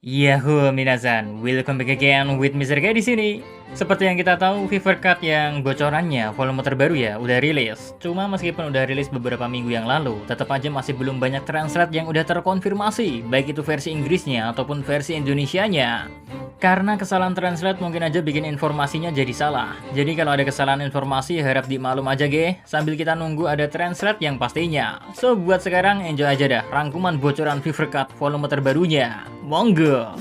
Yahoo minasan, welcome back again with Mr. K di sini. Seperti yang kita tahu, Fever Card yang bocorannya volume terbaru ya udah rilis. Cuma meskipun udah rilis beberapa minggu yang lalu, tetap aja masih belum banyak translate yang udah terkonfirmasi, baik itu versi Inggrisnya ataupun versi Indonesianya. Karena kesalahan translate mungkin aja bikin informasinya jadi salah. Jadi kalau ada kesalahan informasi harap dimaklum aja ge, sambil kita nunggu ada translate yang pastinya. So buat sekarang enjoy aja dah rangkuman bocoran Fever Card volume terbarunya. Monggo!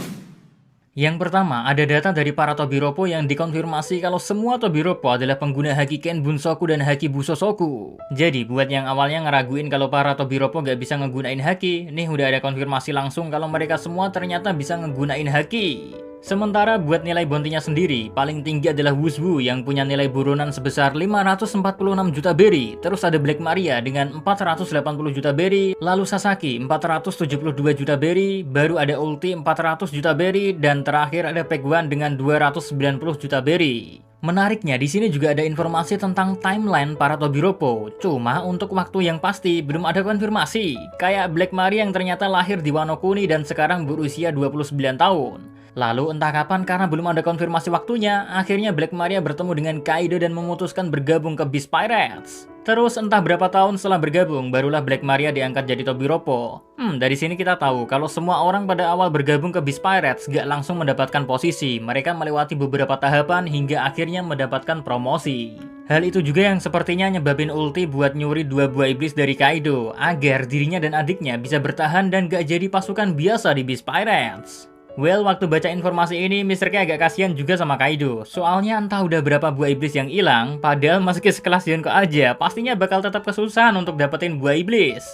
Yang pertama, ada data dari para Tobiropo yang dikonfirmasi kalau semua Tobiropo adalah pengguna Haki Ken Bunsoku dan Haki Busosoku. Jadi, buat yang awalnya ngeraguin kalau para Tobiropo gak bisa ngegunain Haki, nih udah ada konfirmasi langsung kalau mereka semua ternyata bisa ngegunain Haki. Sementara buat nilai bounty-nya sendiri, paling tinggi adalah Wuzbu yang punya nilai buronan sebesar 546 juta berry. Terus ada Black Maria dengan 480 juta berry, lalu Sasaki 472 juta berry, baru ada Ulti 400 juta berry, dan terakhir ada Pegwan dengan 290 juta berry. Menariknya, di sini juga ada informasi tentang timeline para Tobiropo. Cuma untuk waktu yang pasti belum ada konfirmasi. Kayak Black Maria yang ternyata lahir di Wano Kuni dan sekarang berusia 29 tahun. Lalu entah kapan karena belum ada konfirmasi waktunya, akhirnya Black Maria bertemu dengan Kaido dan memutuskan bergabung ke Beast Pirates. Terus entah berapa tahun setelah bergabung, barulah Black Maria diangkat jadi Tobiropo. Dari sini kita tahu kalau semua orang pada awal bergabung ke Beast Pirates gak langsung mendapatkan posisi. Mereka melewati beberapa tahapan hingga akhirnya mendapatkan promosi. Hal itu juga yang sepertinya nyebabin Ulti buat nyuri 2 buah iblis dari Kaido, agar dirinya dan adiknya bisa bertahan dan gak jadi pasukan biasa di Beast Pirates. Well, waktu baca informasi ini, Mr. K agak kasihan juga sama Kaido. Soalnya entah udah berapa buah iblis yang hilang, padahal meski sekelas Yonko aja, pastinya bakal tetap kesusahan untuk dapetin buah iblis.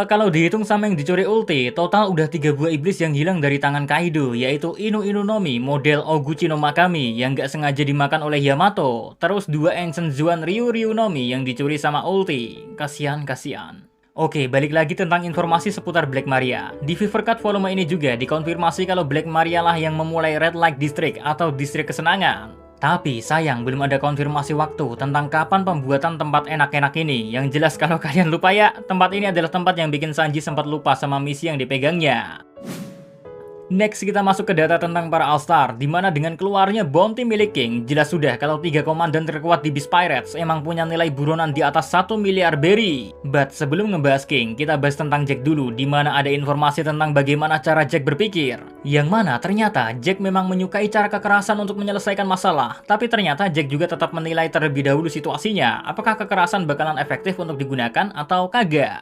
Kalau dihitung sama yang dicuri Ulti, total udah 3 buah iblis yang hilang dari tangan Kaido, yaitu Inu Inu Nomi model Oguchi no Makami yang gak sengaja dimakan oleh Yamato, terus 2 Ancient Zuan Ryu Ryu Nomi yang dicuri sama Ulti. Kasihan. Oke, balik lagi tentang informasi seputar Black Maria. Di Fever Card volume ini juga dikonfirmasi kalau Black Maria lah yang memulai Red Light District atau distrik kesenangan. Tapi sayang belum ada konfirmasi waktu tentang kapan pembuatan tempat enak-enak ini. Yang jelas kalau kalian lupa ya, tempat ini adalah tempat yang bikin Sanji sempat lupa sama misi yang dipegangnya. Next kita masuk ke data tentang para All-Star, dimana dengan keluarnya bounty milik King, jelas sudah kalau 3 komandan terkuat di Beast Pirates emang punya nilai buronan di atas 1 miliar berry. But sebelum ngebahas King, kita bahas tentang Jack dulu, dimana ada informasi tentang bagaimana cara Jack berpikir. Yang mana ternyata Jack memang menyukai cara kekerasan untuk menyelesaikan masalah, tapi ternyata Jack juga tetap menilai terlebih dahulu situasinya, apakah kekerasan bakalan efektif untuk digunakan atau kagak.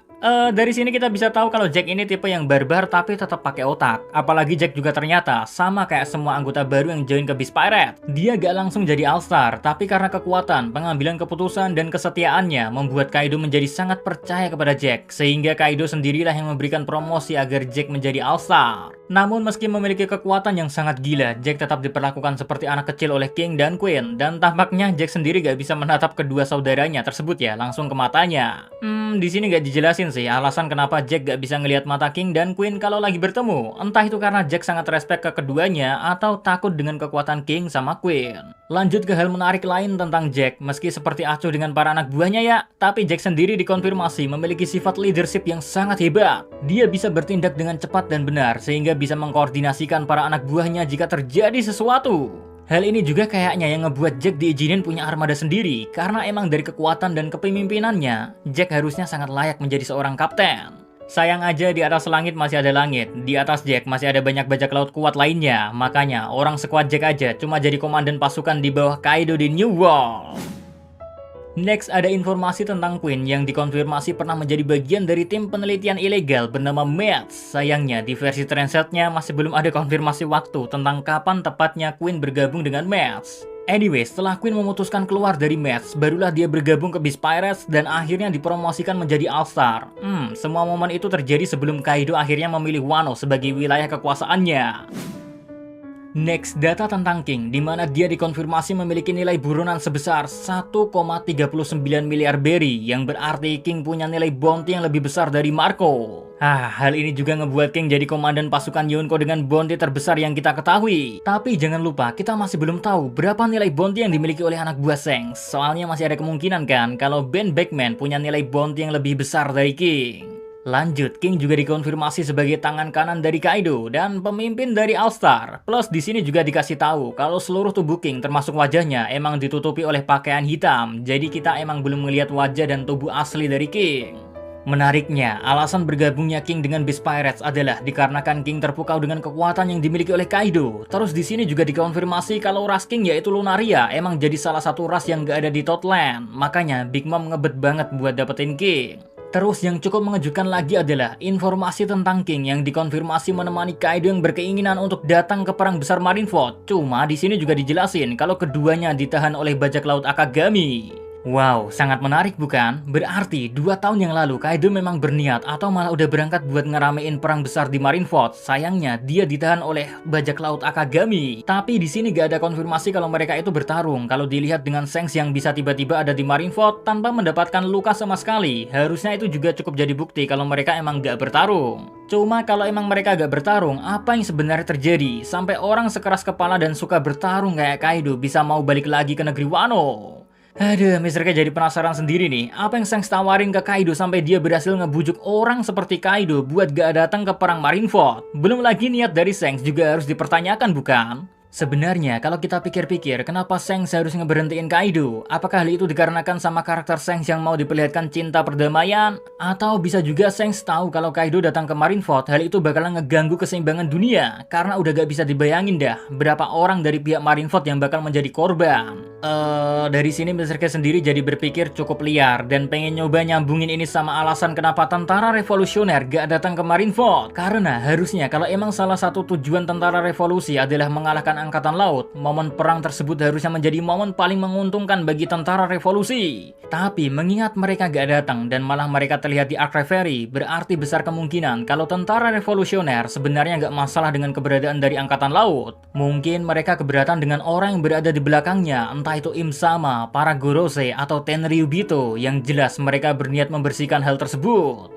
Dari sini kita bisa tahu kalau Jack ini tipe yang barbar tapi tetap pakai otak. Apalagi Jack juga ternyata sama kayak semua anggota baru yang join ke Beast Pirate. Dia gak langsung jadi All-Star, tapi karena kekuatan, pengambilan keputusan, dan kesetiaannya membuat Kaido menjadi sangat percaya kepada Jack. Sehingga Kaido sendirilah yang memberikan promosi agar Jack menjadi All-Star. Namun meski memiliki kekuatan yang sangat gila, Jack tetap diperlakukan seperti anak kecil oleh King dan Queen. Dan tampaknya Jack sendiri gak bisa menatap kedua saudaranya tersebut ya, langsung ke matanya. Di sini gak dijelasin sih alasan kenapa Jack gak bisa ngelihat mata King dan Queen kalau lagi bertemu. Entah itu karena Jack sangat respect ke keduanya atau takut dengan kekuatan King sama Queen. Lanjut ke hal menarik lain tentang Jack, meski seperti acuh dengan para anak buahnya ya, tapi Jack sendiri dikonfirmasi memiliki sifat leadership yang sangat hebat. Dia bisa bertindak dengan cepat dan benar, sehingga bisa mengkoordinasikan para anak buahnya jika terjadi sesuatu. Hal ini juga kayaknya yang ngebuat Jack diizinin punya armada sendiri, karena emang dari kekuatan dan kepemimpinannya, Jack harusnya sangat layak menjadi seorang kapten. Sayang aja di atas langit masih ada langit, di atas Jack masih ada banyak bajak laut kuat lainnya, makanya orang sekuat Jack aja cuma jadi komandan pasukan di bawah Kaido di New World. Next ada informasi tentang Queen yang dikonfirmasi pernah menjadi bagian dari tim penelitian ilegal bernama Mets. Sayangnya di versi translate-nya masih belum ada konfirmasi waktu tentang kapan tepatnya Queen bergabung dengan Mets. Anyway, setelah Queen memutuskan keluar dari Mets, barulah dia bergabung ke Beast Pirates dan akhirnya dipromosikan menjadi All-Star. Semua momen itu terjadi sebelum Kaido akhirnya memilih Wano sebagai wilayah kekuasaannya. Next, data tentang King, di mana dia dikonfirmasi memiliki nilai buronan sebesar 1,39 miliar berry, yang berarti King punya nilai bounty yang lebih besar dari Marco. Hal ini juga ngebuat King jadi komandan pasukan Yonko dengan bounty terbesar yang kita ketahui. Tapi jangan lupa, kita masih belum tahu berapa nilai bounty yang dimiliki oleh anak buah Shanks. Soalnya masih ada kemungkinan kan kalau Ben Beckman punya nilai bounty yang lebih besar dari King. Lanjut, King juga dikonfirmasi sebagai tangan kanan dari Kaido dan pemimpin dari All Star. Plus di sini juga dikasih tahu kalau seluruh tubuh King termasuk wajahnya emang ditutupi oleh pakaian hitam. Jadi kita emang belum melihat wajah dan tubuh asli dari King. Menariknya, alasan bergabungnya King dengan Beast Pirates adalah dikarenakan King terpukau dengan kekuatan yang dimiliki oleh Kaido. Terus di sini juga dikonfirmasi kalau ras King yaitu Lunaria emang jadi salah satu ras yang gak ada di Totland. Makanya Big Mom ngebet banget buat dapetin King. Terus yang cukup mengejutkan lagi adalah informasi tentang King yang dikonfirmasi menemani Kaido yang berkeinginan untuk datang ke perang besar Marineford. Cuma di sini juga dijelasin kalau keduanya ditahan oleh bajak laut Akagami. Wow, sangat menarik bukan? Berarti 2 tahun yang lalu Kaido memang berniat atau malah udah berangkat buat ngeramein perang besar di Marineford. Sayangnya dia ditahan oleh bajak laut Akagami. Tapi di sini gak ada konfirmasi kalau mereka itu bertarung. Kalau dilihat dengan Shanks yang bisa tiba-tiba ada di Marineford tanpa mendapatkan luka sama sekali, harusnya itu juga cukup jadi bukti kalau mereka emang gak bertarung. Cuma kalau emang mereka gak bertarung, apa yang sebenarnya terjadi? Sampai orang sekeras kepala dan suka bertarung kayak Kaido bisa mau balik lagi ke negeri Wano. Aduh, Mr. K jadi penasaran sendiri nih, apa yang Shanks tawarin ke Kaido sampai dia berhasil ngebujuk orang seperti Kaido buat gak datang ke perang Marineford. Belum lagi niat dari Shanks juga harus dipertanyakan bukan? Sebenarnya kalau kita pikir-pikir, kenapa Shanks harus ngeberhentiin Kaido? Apakah hal itu dikarenakan sama karakter Shanks yang mau diperlihatkan cinta perdamaian? Atau bisa juga Shanks tahu kalau Kaido datang ke Marineford, hal itu bakalan ngeganggu keseimbangan dunia? Karena udah gak bisa dibayangin dah, berapa orang dari pihak Marineford yang bakal menjadi korban. Dari sini Mr. K sendiri jadi berpikir cukup liar dan pengen nyoba nyambungin ini sama alasan kenapa tentara revolusioner gak datang ke Marineford. Karena harusnya kalau emang salah satu tujuan tentara revolusi adalah mengalahkan angkatan laut, momen perang tersebut harusnya menjadi momen paling menguntungkan bagi tentara revolusi. Tapi mengingat mereka gak datang dan malah mereka terlihat di Arc Reverie, berarti besar kemungkinan kalau tentara revolusioner sebenarnya gak masalah dengan keberadaan dari angkatan laut. Mungkin mereka keberatan dengan orang yang berada di belakangnya, entah itu Im Sama, para Gorose, atau Tenryubito. Yang jelas mereka berniat membersihkan hal tersebut.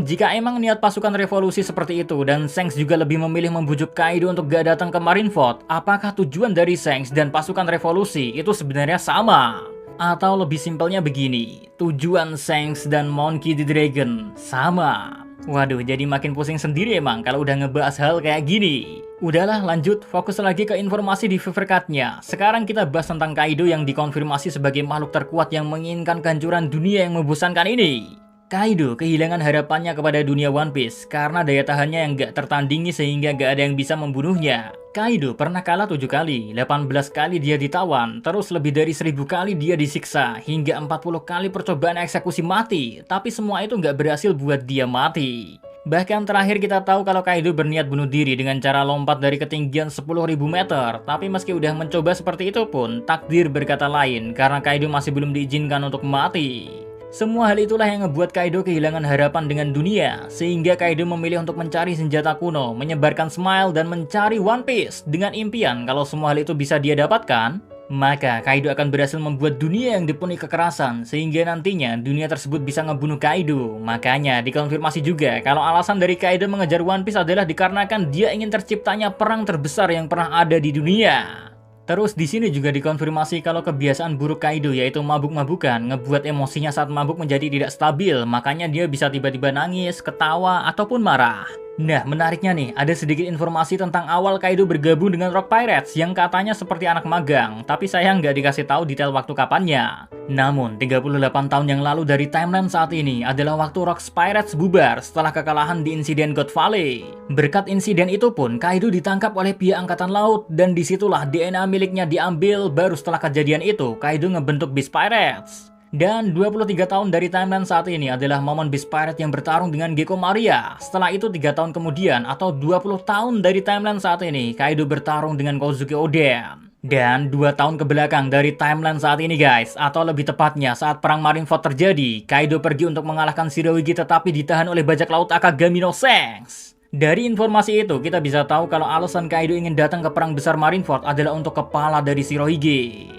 Jika emang niat pasukan revolusi seperti itu dan Shanks juga lebih memilih membujuk Kaido untuk gak datang ke Marineford, apakah tujuan dari Shanks dan pasukan revolusi itu sebenarnya sama? Atau lebih simpelnya begini, tujuan Shanks dan Monkey D. Dragon sama? Waduh, jadi makin pusing sendiri emang kalau udah ngebahas hal kayak gini. Udahlah, lanjut, fokus lagi ke informasi di Fever Cut-nya. Sekarang kita bahas tentang Kaido yang dikonfirmasi sebagai makhluk terkuat yang menginginkan kehancuran dunia yang membosankan ini. Kaido kehilangan harapannya kepada dunia One Piece karena daya tahannya yang gak tertandingi sehingga gak ada yang bisa membunuhnya. Kaido pernah kalah 7 kali, 18 kali dia ditawan, terus lebih dari 1000 kali dia disiksa, hingga 40 kali percobaan eksekusi mati, tapi semua itu gak berhasil buat dia mati. Bahkan terakhir kita tahu kalau Kaido berniat bunuh diri dengan cara lompat dari ketinggian 10.000 meter, tapi meski udah mencoba seperti itu pun, takdir berkata lain karena Kaido masih belum diizinkan untuk mati. Semua hal itulah yang ngebuat Kaido kehilangan harapan dengan dunia, sehingga Kaido memilih untuk mencari senjata kuno, menyebarkan smile dan mencari One Piece dengan impian kalau semua hal itu bisa dia dapatkan, maka Kaido akan berhasil membuat dunia yang dipenuhi kekerasan, sehingga nantinya dunia tersebut bisa ngebunuh Kaido. Makanya dikonfirmasi juga kalau alasan dari Kaido mengejar One Piece adalah dikarenakan dia ingin terciptanya perang terbesar yang pernah ada di dunia. Terus di sini juga dikonfirmasi kalau kebiasaan buruk Kaido yaitu mabuk-mabukan ngebuat emosinya saat mabuk menjadi tidak stabil, makanya dia bisa tiba-tiba nangis, ketawa, ataupun marah. Nah, menariknya nih, ada sedikit informasi tentang awal Kaido bergabung dengan Rock Pirates yang katanya seperti anak magang, tapi sayang nggak dikasih tahu detail waktu kapannya. Namun, 38 tahun yang lalu dari timeline saat ini adalah waktu Rock Pirates bubar setelah kekalahan di insiden God Valley. Berkat insiden itu pun, Kaido ditangkap oleh pihak Angkatan Laut dan disitulah DNA miliknya diambil. Baru setelah kejadian itu, Kaido ngebentuk Beast Pirates. Dan 23 tahun dari timeline saat ini adalah momen Beast Pirate yang bertarung dengan Gekko Maria. Setelah itu 3 tahun kemudian atau 20 tahun dari timeline saat ini, Kaido bertarung dengan Kozuki Oden. Dan 2 tahun kebelakang dari timeline saat ini guys, atau lebih tepatnya saat perang Marineford terjadi, Kaido pergi untuk mengalahkan Shirohige tetapi ditahan oleh bajak laut Akagami no Shanks. Dari informasi itu, kita bisa tahu kalau alasan Kaido ingin datang ke perang besar Marineford adalah untuk kepala dari Shirohige.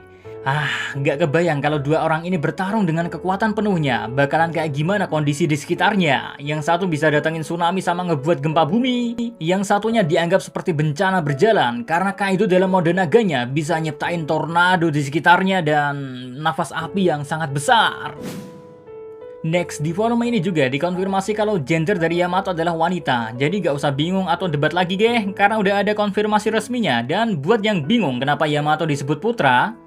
Nggak kebayang kalau 2 orang ini bertarung dengan kekuatan penuhnya, bakalan kayak gimana kondisi di sekitarnya. Yang satu bisa datangin tsunami sama ngebuat gempa bumi, yang satunya dianggap seperti bencana berjalan, karena Kaido dalam mode naganya bisa nyiptain tornado di sekitarnya dan nafas api yang sangat besar. Next, di volume ini juga dikonfirmasi kalau gender dari Yamato adalah wanita. Jadi gak usah bingung atau debat lagi geh, karena udah ada konfirmasi resminya. Dan buat yang bingung kenapa Yamato disebut putra,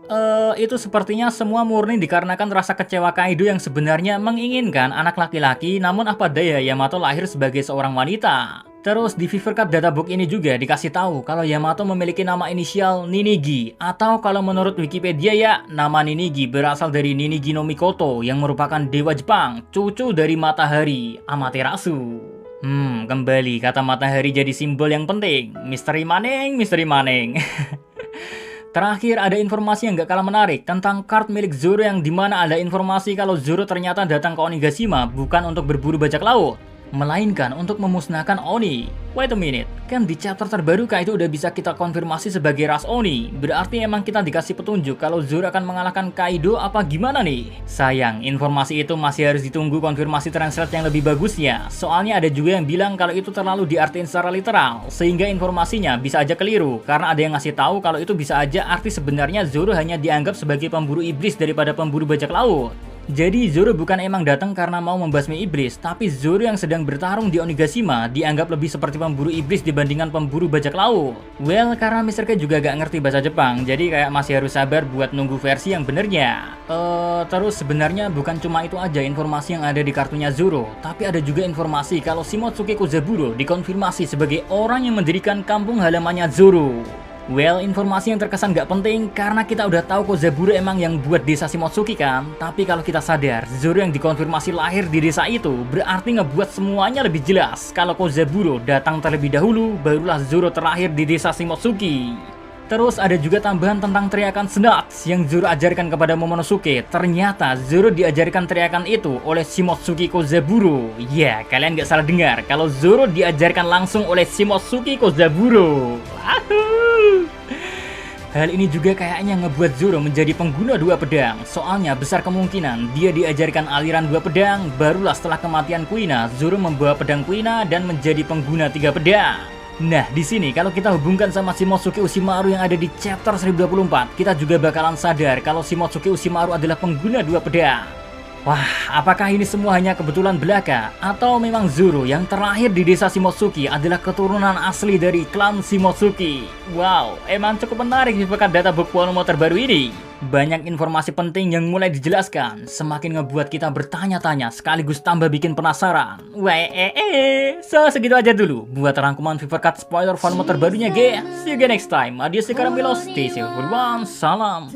itu sepertinya semua murni dikarenakan rasa kecewa Kaido yang sebenarnya menginginkan anak laki-laki, namun apa daya Yamato lahir sebagai seorang wanita. Terus di Fever Cup Databook ini juga dikasih tahu kalau Yamato memiliki nama inisial Ninigi, atau kalau menurut Wikipedia ya, nama Ninigi berasal dari Ninigi no Mikoto yang merupakan dewa Jepang, cucu dari matahari, Amaterasu. Kembali kata matahari jadi simbol yang penting. Misteri maning, misteri maning. Terakhir ada informasi yang gak kalah menarik tentang kart milik Zoro yang dimana ada informasi kalau Zoro ternyata datang ke Onigashima bukan untuk berburu bajak laut, melainkan untuk memusnahkan Oni. Wait a minute, kan di chapter terbaru Kaido udah bisa kita konfirmasi sebagai ras Oni. Berarti emang kita dikasih petunjuk kalau Zoro akan mengalahkan Kaido apa gimana nih? Sayang, informasi itu masih harus ditunggu konfirmasi translate yang lebih bagus ya. Soalnya ada juga yang bilang kalau itu terlalu diartiin secara literal, sehingga informasinya bisa aja keliru. Karena ada yang ngasih tahu kalau itu bisa aja arti sebenarnya Zoro hanya dianggap sebagai pemburu iblis daripada pemburu bajak laut. Jadi Zoro bukan emang datang karena mau membasmi iblis, tapi Zoro yang sedang bertarung di Onigashima dianggap lebih seperti pemburu iblis dibandingkan pemburu bajak laut. Well, karena Mr. K juga gak ngerti bahasa Jepang, jadi kayak masih harus sabar buat nunggu versi yang benernya. Terus sebenarnya bukan cuma itu aja informasi yang ada di kartunya Zoro, tapi ada juga informasi kalau Shimotsuke Kozaburo dikonfirmasi sebagai orang yang mendirikan kampung halamannya Zoro. Well, informasi yang terkesan gak penting karena kita udah tahu Kozaburo emang yang buat desa Shimotsuki kan. Tapi kalau kita sadar Zoro yang dikonfirmasi lahir di desa itu, berarti ngebuat semuanya lebih jelas kalau Kozaburo datang terlebih dahulu, barulah Zoro terlahir di desa Shimotsuki. Terus ada juga tambahan tentang teriakan Snatch yang Zoro ajarkan kepada Momonosuke. Ternyata Zoro diajarkan teriakan itu oleh Shimotsuki Kozaburo. Ya, kalian gak salah dengar kalau Zoro diajarkan langsung oleh Shimotsuki Kozaburo. Hal ini juga kayaknya ngebuat Zoro menjadi pengguna dua pedang. Soalnya besar kemungkinan dia diajarkan aliran dua pedang, barulah setelah kematian Kuina, Zoro membawa pedang Kuina dan menjadi pengguna tiga pedang. Nah, di sini kalau kita hubungkan sama Shimotsuke Ushimaru yang ada di chapter 1024, kita juga bakalan sadar kalau Shimotsuke Ushimaru adalah pengguna dua pedang. Wah, apakah ini semua hanya kebetulan belaka? Atau memang Zoro yang terlahir di desa Shimotsuki adalah keturunan asli dari klan Shimotsuki? Wow, emang cukup menarik di pekan databook volume terbaru ini. Banyak informasi penting yang mulai dijelaskan, semakin ngebuat kita bertanya-tanya sekaligus tambah bikin penasaran. So segitu aja dulu buat rangkuman Fever Cut spoiler volume terbarunya guys. See you again next time. Adios sekarang Milos, stay safe everyone, salam.